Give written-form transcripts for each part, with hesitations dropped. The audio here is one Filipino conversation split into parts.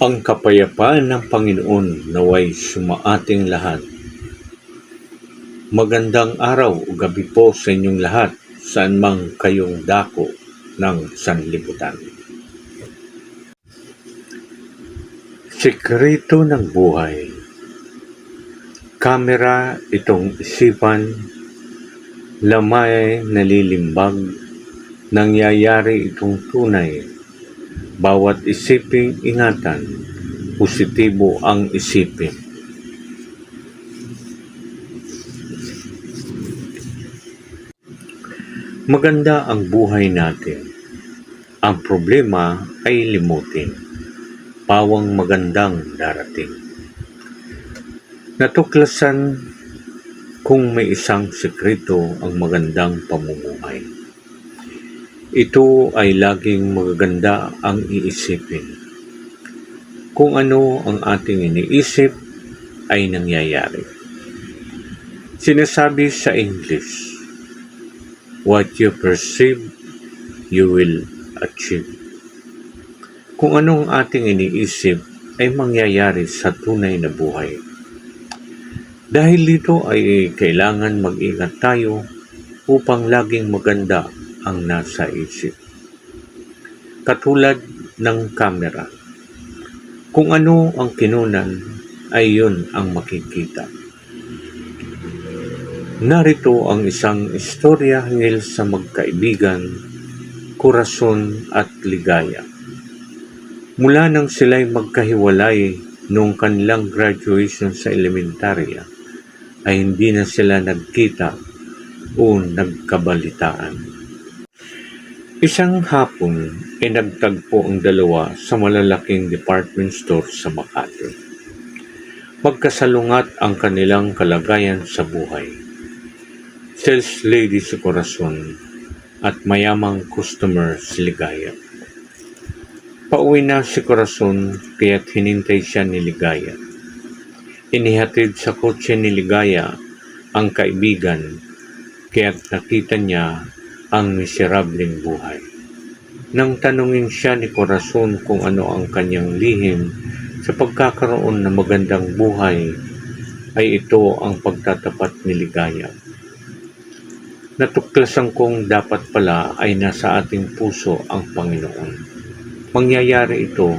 Ang kapayapaan ng Panginoon naway sumaating lahat. Magandang araw o gabi po sa inyong lahat, saan mang kayong dako ng sanlibutan. Sikreto ng buhay. Kamera itong isipan, lamay nalilimbag, nangyayari itong tunay. Bawat isiping ingatan, positibo ang isipin. Maganda ang buhay natin. Ang problema ay limutin. Pawang magandang darating. Natuklasan kung may isang sekreto ang magandang pamumuhay. Ito ay laging magaganda ang iisipin. Kung ano ang ating iniisip ay nangyayari. Sinasabi sa English, what you perceive, you will achieve. Kung anong ating iniisip ay mangyayari sa tunay na buhay. Dahil dito ay kailangan mag-ingat tayo upang laging maganda ang nasa isip. Katulad ng kamera. Kung ano ang kinunan ay yun ang makikita. Narito ang isang istorya hinggil sa magkaibigan, Corazon at Ligaya. Mula nang sila'y magkahiwalay noong kanilang graduation sa elementarya, ay hindi na sila nagkita o nagkabalitaan. Isang hapon ay nagtagpo ang dalawa sa malalaking department store sa Makati. Magkasalungat ang kanilang kalagayan sa buhay. Sales lady si Corazon at mayamang customer si Ligaya. Pauwi na si Corazon kaya't hinintay siya ni Ligaya. Inihatid sa kotse ni Ligaya ang kaibigan kaya't nakita niya ang miserableng buhay. Nang tanungin siya ni Corazon kung ano ang kanyang lihim sa pagkakaroon ng magandang buhay, ay ito ang pagtatapat ni Ligaya. Natuklasan kong dapat pala ay nasa ating puso ang Panginoon. Mangyayari ito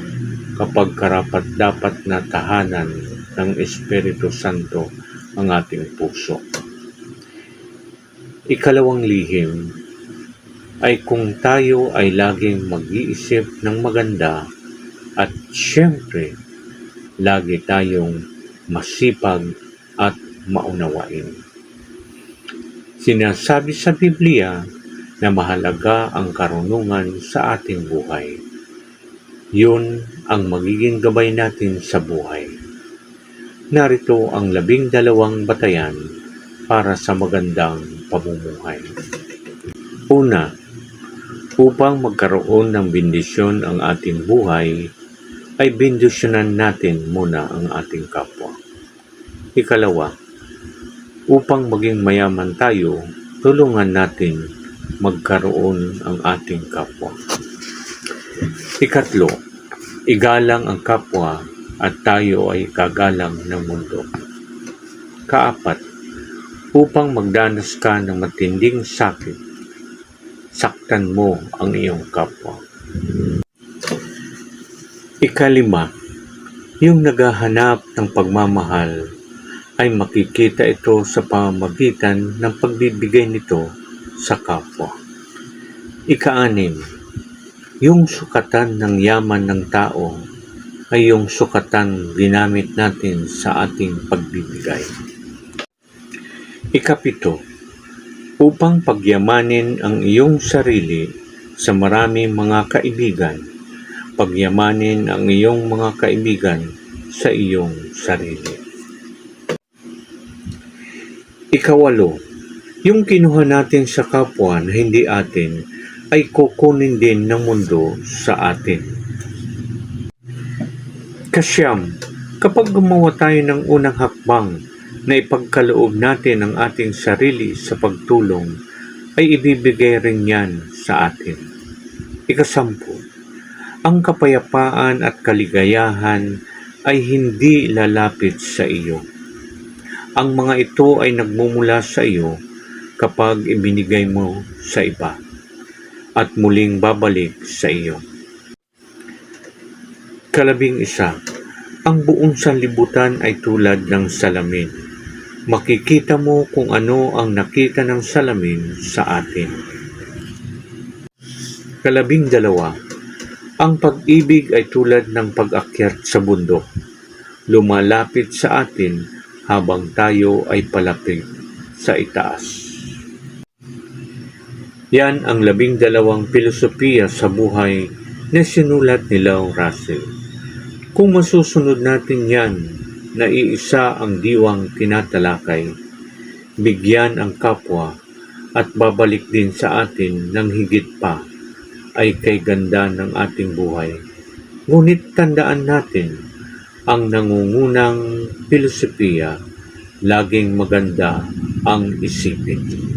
kapag karapat-dapat na tahanan ng Espiritu Santo ang ating puso. Ikalawang lihim ay kung tayo ay laging mag-iisip ng maganda at siyempre lagi tayong masipag at maunawain. Sinasabi sa Biblia na mahalaga ang karunungan sa ating buhay. Yun ang magiging gabay natin sa buhay. Narito ang 12 batayan para sa magandang pamumuhay. Una, upang magkaroon ng bendisyon ang ating buhay, ay bendisyonan natin muna ang ating kapwa. Ikalawa, upang maging mayaman tayo, tulungan natin magkaroon ang ating kapwa. Ikatlo, igalang ang kapwa at tayo ay kagalang ng mundo. Kaapat, upang magdanas ka ng matinding sakit, saktan mo ang iyong kapwa. Ikalima, yung naghahanap ng pagmamahal ay makikita ito sa pamamagitan ng pagbibigay nito sa kapwa. Ikaanim, yung sukatan ng yaman ng tao ay yung sukatan ginamit natin sa ating pagbibigay. Ikapito, upang pagyamanin ang iyong sarili sa maraming mga kaibigan, pagyamanin ang iyong mga kaibigan sa iyong sarili. Ikawalo, yung kinuha natin sa kapwa na hindi atin ay kukunin din ng mundo sa atin. Kasyam, kapag gumawa tayo ng unang hakbang na ipagkaloob natin ang ating sarili sa pagtulong, ay ibibigay rin yan sa atin. Ikasampu, Ang kapayapaan at kaligayahan ay hindi lalapit sa iyo. Ang mga ito ay nagmumula sa iyo kapag ibinigay mo sa iba at muling babalik sa iyo. 11. Ang buong sanlibutan ay tulad ng salamin. Makikita mo kung ano ang nakita ng salamin sa atin. 12. Ang pag-ibig ay tulad ng pag-akyat sa bundok. Lumalapit sa atin habang tayo ay palapit sa itaas. Yan ang 12 filosofiya sa buhay na sinulat ni Lao Russell. Kung masusunod natin yan na iisa ang diwang tinatalakay, bigyan ang kapwa at babalik din sa atin ng higit pa ay kay ganda ng ating buhay. Ngunit tandaan natin, ang nangungunang filosofiya, laging maganda ang isipin.